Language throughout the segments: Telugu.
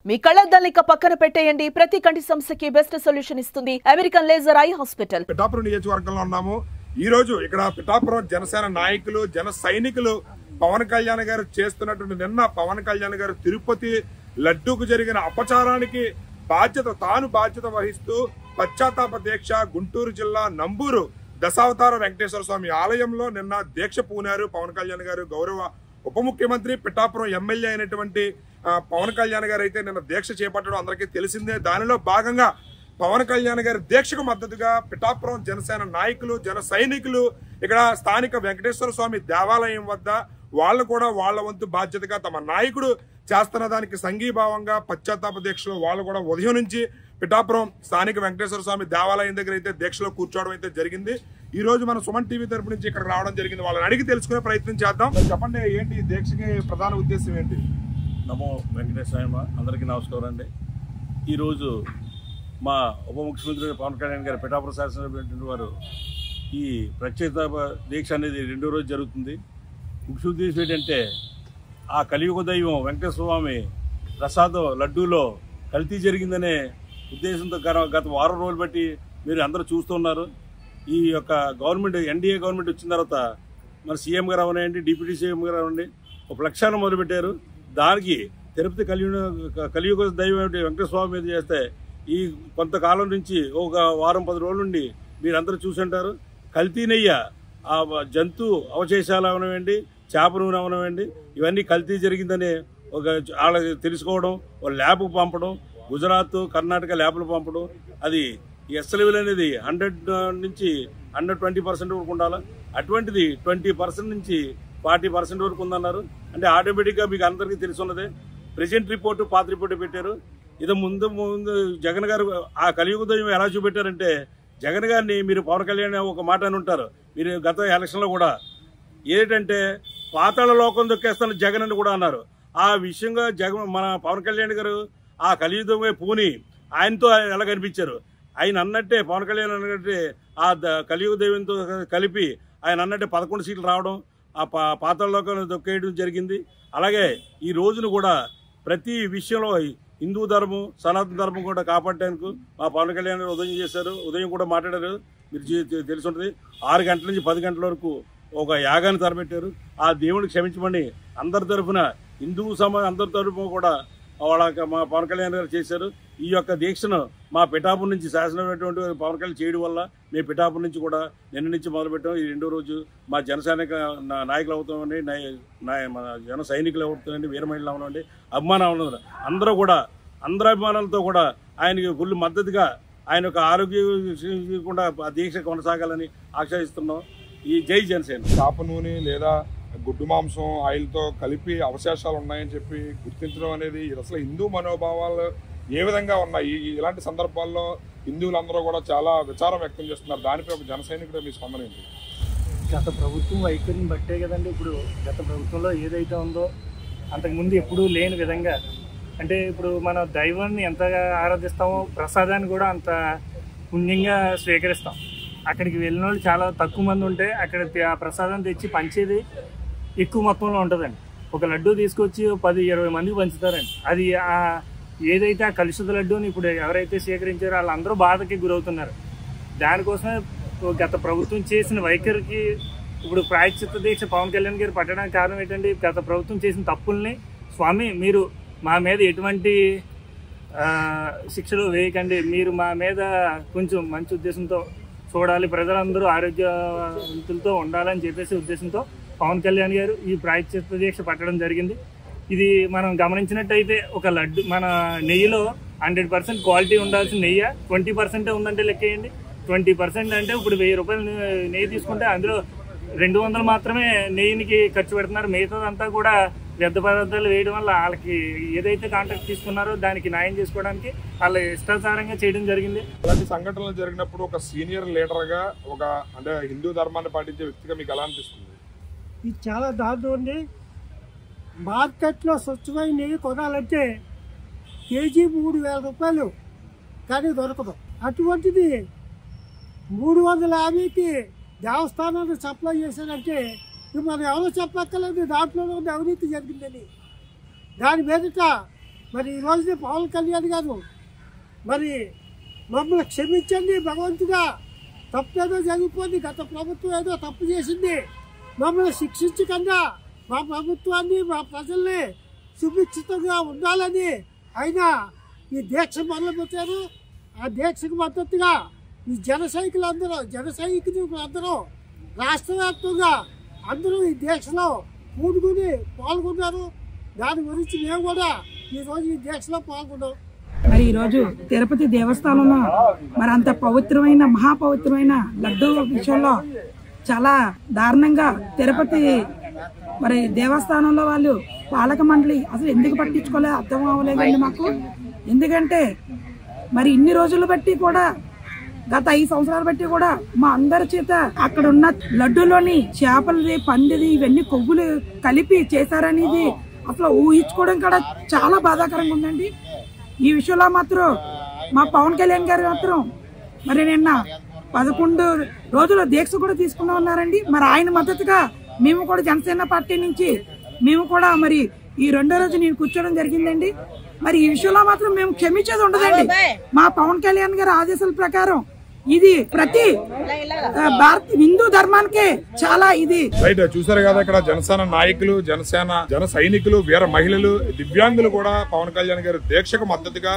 మీ కళ్ళద్దాలిక పక్కన పెట్టేయండి. ప్రతి కంటి సమస్యకి బెస్ట్ సొల్యూషన్ ఇస్తుంది American laser eye hospital. Pithapuram నియోజకవర్గంలో ఉన్నాము. ఈ రోజు ఇక్కడ పిఠాపురం జనసేన నాయకులు, జన సైనికులు పవన్ కళ్యాణ్ గారు చేస్తున్నటువంటి నిన్న పవన్ కళ్యాణ్ గారు తిరుపతి లడ్డూకు జరిగిన అపచారానికి తాను బాధ్యత వహిస్తూ పశ్చాత్తాప దీక్ష గుంటూరు జిల్లా నంబూరు దశావతార వెంకటేశ్వర స్వామి ఆలయంలో నిన్న దీక్ష పూనారు పవన్ కళ్యాణ్ గారు. గౌరవ ఉప ముఖ్యమంత్రి పిఠాపురం ఎమ్మెల్యే అయినటువంటి పవన్ కళ్యాణ్ గారు అయితే నిన్న దీక్ష చేపట్టడం అందరికీ తెలిసిందే. దానిలో భాగంగా పవన్ కళ్యాణ్ గారి దీక్షకు మద్దతుగా పిఠాపురం జనసేన నాయకులు, జన సైనికులు ఇక్కడ స్థానిక వెంకటేశ్వర స్వామి దేవాలయం వద్ద వాళ్ళు కూడా వాళ్ళ వంతు బాధ్యతగా తమ నాయకుడు చేస్తున్న దానికి సంఘీభావంగా పశ్చాత్తాప దీక్షలో వాళ్ళు కూడా ఉదయం నుంచి పిఠాపురం స్థానిక వెంకటేశ్వర స్వామి దేవాలయం దగ్గర అయితే దీక్షలో కూర్చోవడం అయితే జరిగింది. ఈ రోజు మన సుమన్ టీవీ తరపు నుంచి ఇక్కడ రావడం జరిగింది. వాళ్ళని అడిగి తెలుసుకునే ప్రయత్నం చేద్దాం. చెప్పండి, ఏంటి ఈ దీక్షకి ప్రధాన ఉద్దేశం ఏంటి? నమో వెంకటేశ్వర, అందరికీ నమస్కారం అండి. ఈరోజు మా ఉప ముఖ్యమంత్రి పవన్ కళ్యాణ్ గారు పిఠాపురం శాసనసభ్యులు వారు ఈ ప్రత్యేక దీక్ష అనేది 2వ రోజు జరుగుతుంది. ముఖ్య ఉద్దేశం ఏంటంటే ఆ కలియుగ దైవం వెంకటేశ్వర స్వామి ప్రసాదం లడ్డూలో కల్తీ జరిగిందనే ఉద్దేశంతో గత వారం రోజులు బట్టి మీరు అందరూ చూస్తున్నారు. ఈ యొక్క గవర్నమెంట్ ఎన్డీఏ గవర్నమెంట్ వచ్చిన తర్వాత మన సీఎం గారు అవనండి, డిప్యూటీ సీఎం గారు అవ్వండి, ఒక లక్ష్యాన్ని మొదలుపెట్టారు. దానికి తిరుపతి కలియుగ దైవం వెంకటేశ్వర స్వామి మీద చేస్తే ఈ కొంతకాలం నుంచి ఒక వారం 10 రోజుల నుండి మీరందరూ చూసుంటారు. కల్తీ నెయ్య, ఆ జంతు అవశేషాలు అవనవండి, చేప నూనె అవనవండి, ఇవన్నీ కల్తీ జరిగిందని ఒక వాళ్ళకి తెలుసుకోవడం, ఒక ల్యాబ్కు పంపడం, గుజరాత్ కర్ణాటక ల్యాబ్లు పంపడం. అది ఎస్ లెవెల్ అనేది 100 నుంచి 120% వరకు ఉండాలి. అటువంటిది 20% నుంచి 40% వరకు ఉందన్నారు. అంటే ఆటోమేటిక్గా మీకు అందరికీ తెలుసున్నదే. ప్రెజెంట్ రిపోర్టు, పాత రిపోర్టు పెట్టారు. ఇది ముందు జగన్ గారు ఆ కలియుగ దైవం ఎలా చూపెట్టారంటే, జగన్ గారిని మీరు పవన్ కళ్యాణ్ ఒక మాట అని ఉంటారు. మీరు గత ఎలక్షన్లో కూడా ఏంటంటే పాతాళ లోకం దొక్కేస్తాను జగన్ అని కూడా అన్నారు. ఆ విషయంగా మన పవన్ కళ్యాణ్ గారు ఆ కలియుగమే పూని ఆయనతో ఎలా కనిపించారు. ఆయన అన్నట్టే పవన్ కళ్యాణ్ అన్నట్టే ఆ కలియుగ దైవంతో కలిపి ఆయన అన్నట్టే 11 సీట్లు రావడం, ఆ పాతాళ లోకాన్ని దొక్కేయడం జరిగింది. అలాగే ఈ రోజును కూడా ప్రతి విషయంలో హిందూ ధర్మం, సనాతన ధర్మం కూడా కాపాడడానికి మా పవన్ కళ్యాణ్ గారు ఉదయం చేశారు. ఉదయం కూడా మాట్లాడారు, మీరు తెలిసి ఉంటుంది. 6 గంటల నుంచి 10 గంటల వరకు ఒక యాగాన్ని తరబెట్టారు. ఆ దేవుడిని క్షమించమని అందరి తరఫున హిందూ సమాజం అందరి తరఫున కూడా మా పవన్ కళ్యాణ్ గారు చేశారు. ఈ యొక్క దీక్షను మా పిఠాపురం నుంచి శాసనమైనటువంటి పవన్ కళ్యాణ్ చేయడం వల్ల మేము పిఠాపురం నుంచి కూడా నిన్న నుంచి మొదలుపెట్టాం. ఈ 2వ రోజు మా జనసైనిక నాయకులు అవుతామండి, మన జన సైనికులు అవుతామండి, వీర మహిళలు అవనండి, అభిమానం అవనండి, అందరూ కూడా అందరి అభిమానాలతో కూడా ఆయనకి ఫుల్ మద్దతుగా ఆయన యొక్క ఆరోగ్యకుండా ఆ దీక్ష కొనసాగాలని ఆశిస్తున్నాం. ఈ జై జనసేన. చేప నూనె లేదా గుడ్డు మాంసం ఆయిల్తో కలిపి అవశేషాలు ఉన్నాయని చెప్పి గుర్తించడం అనేది అసలు హిందూ మనోభావాలు ఏ విధంగా ఉన్నాయి? ఇలాంటి సందర్భాల్లో హిందువులందరూ కూడా చాలా విచారం వ్యక్తం చేస్తున్నారు. దానిపై ఒక జన సైనికుడు మీ స్పందన ఏంటి? గత ప్రభుత్వం వైఖరిని బట్టే కదండి ఇప్పుడు గత ప్రభుత్వంలో ఏదైతే ఉందో అంతకుముందు ఎప్పుడూ లేని విధంగా, అంటే ఇప్పుడు మన దైవాన్ని ఎంతగా ఆరాధిస్తామో ప్రసాదాన్ని కూడా అంత పుణ్యంగా స్వీకరిస్తాం. అక్కడికి వెళ్ళిన వాళ్ళు చాలా తక్కువ మంది ఉంటే అక్కడ ఆ ప్రసాదం తెచ్చి పంచేది ఎక్కువ మొత్తంలో ఉంటుందండి. ఒక లడ్డూ తీసుకొచ్చి 10-20 మందికి పంచుతారండి. అది ఏదైతే ఆ కలుషిత లడ్డూని ఇప్పుడు ఎవరైతే స్వీకరించారో వాళ్ళందరూ బాధకి గురవుతున్నారు. దానికోసమే గత ప్రభుత్వం చేసిన వైఖరికి ఇప్పుడు ప్రాయశ్చిత్త దీక్ష పవన్ కళ్యాణ్ గారు పట్టడానికి కారణం ఏంటంటే, గత ప్రభుత్వం చేసిన తప్పుల్ని స్వామి మీరు మా మీద ఎటువంటి శిక్షలు వేయకండి, మీరు మా మీద కొంచెం మంచి ఉద్దేశంతో చూడాలి, ప్రజలందరూ ఆరోగ్యవంతులతో ఉండాలని చెప్పేసి ఉద్దేశంతో పవన్ కళ్యాణ్ గారు ఈ ప్రాయశ్చిత్త దీక్ష పట్టడం జరిగింది. ఇది మనం గమనించినట్టయితే ఒక లడ్డు మన నెయ్యిలో 100% క్వాలిటీ ఉండాల్సిన నెయ్యి 20% ఉందంటే లెక్కేయండి. 20% అంటే ఇప్పుడు 1000 రూపాయలు నెయ్యి తీసుకుంటే అందులో 200 మాత్రమే నెయ్యికి ఖర్చు పెడుతున్నారు. మిగతాదంతా కూడా వ్యర్థ పదార్థాలు వేయడం వల్ల వాళ్ళకి ఏదైతే కాంట్రాక్ట్ తీసుకున్నారో దానికి న్యాయం చేసుకోవడానికి వాళ్ళ ఇష్టానుసారంగా చేయడం జరిగింది. అలాంటి సంఘటనలు జరిగినప్పుడు ఒక సీనియర్ లీడర్గా, ఒక అంటే హిందూ ధర్మాన్ని పాటించే వ్యక్తిగా మీకు ఎలా అనిపిస్తుంది? ఇది చాలా దారుణం అండి. మార్కెట్లో స్వచ్ఛమైన నెయ్యి కొనాలంటే కేజీ 3000 రూపాయలు కానీ దొరకదు. అటువంటిది 350కి దేవస్థానానికి సప్లై చేశారంటే మనం ఎవరో చెప్పక్కర్లేదు, దాంట్లో అవినీతి జరిగిందని. దాని మీదట మరి ఈ రోజున పవన్ కళ్యాణ్ గారు మరి మమ్మల్ని క్షమించండి భగవంతుడా, తప్పేదో జరిగిపోయింది, గత ప్రభుత్వం ఏదో తప్పు చేసింది, మమ్మల్ని శిక్షించకుండా మా ప్రభుత్వాన్ని మా ప్రజల్ని సుభిక్షితంగా ఉండాలని అయినా ఈ దీక్ష మొదలుపెట్టారు. ఆ దీక్షకు మద్దతుగా ఈ జన సైనికులందరూ రాష్ట్ర వ్యాప్తంగా అందరూ ఈ దీక్షలో పాల్గొన్నారు. దాని గురించి మేము కూడా ఈరోజు ఈ దీక్షలో పాల్గొన్నాం. మరి ఈరోజు తిరుపతి దేవస్థానంలో మరి అంత పవిత్రమైన మహాపవిత్రమైన లడ్డూ విషయంలో చాలా దారుణంగా తిరుపతి మరి దేవస్థానంలో వాళ్ళు పాలక మండలి అసలు ఎందుకు పట్టించుకోలేదు అర్థం అవ్వలేదండి మాకు. ఎందుకంటే మరి ఇన్ని రోజులు బట్టి కూడా గత 5 సంవత్సరాలు బట్టి కూడా మా అందరి చేత అక్కడ ఉన్న లడ్డూలోని చేపలది పందిది ఇవన్నీ కొవ్వులు కలిపి చేశారనేది అసలు ఊహించుకోవడం కూడా చాలా బాధాకరంగా ఉందండి. ఈ విషయంలో మాత్రం మా పవన్ కళ్యాణ్ గారు మాత్రం మరి నిన్న 11 రోజుల దీక్ష కూడా తీసుకున్నా ఉన్నారండి. మరి ఆయన మద్దతుగా మేము కూడా జనసేన పార్టీ నుంచి మేము కూడా మరి ఈ 2వ రోజు నేను కూర్చోవడం జరిగిందండి. మరి ఈ విషయంలో మాత్రం మేము క్షమించేది ఉండదండి. మా పవన్ కళ్యాణ్ గారి ఆదేశాల ప్రకారం ఇది ప్రతి భారత హిందూ ధర్మానికి చాలా ఇది రైట్. చూసారు కదా ఇక్కడ జనసేన నాయకులు, జన సైనికులు, వీర మహిళలు, దివ్యాంగులు కూడా పవన్ కళ్యాణ్ గారి దీక్షకు మద్దతుగా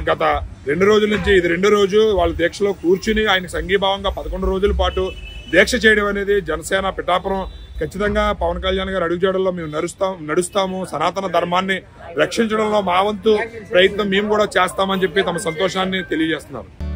గత 2 రోజుల నుంచి ఇది 2వ రోజు వాళ్ళ దీక్షలో కూర్చుని ఆయన సంఘీభావంగా 11 రోజుల పాటు దీక్ష చేయడం అనేది జనసేన పిఠాపురం ఖచ్చితంగా పవన్ కళ్యాణ్ గారు అడుగుజాడల్లో మేము నడుస్తాము, సనాతన ధర్మాన్ని రక్షించడంలో మా వంతు ప్రయత్నం మేము కూడా చేస్తామని చెప్పి తమ సంతోషాన్ని తెలియజేస్తున్నారు.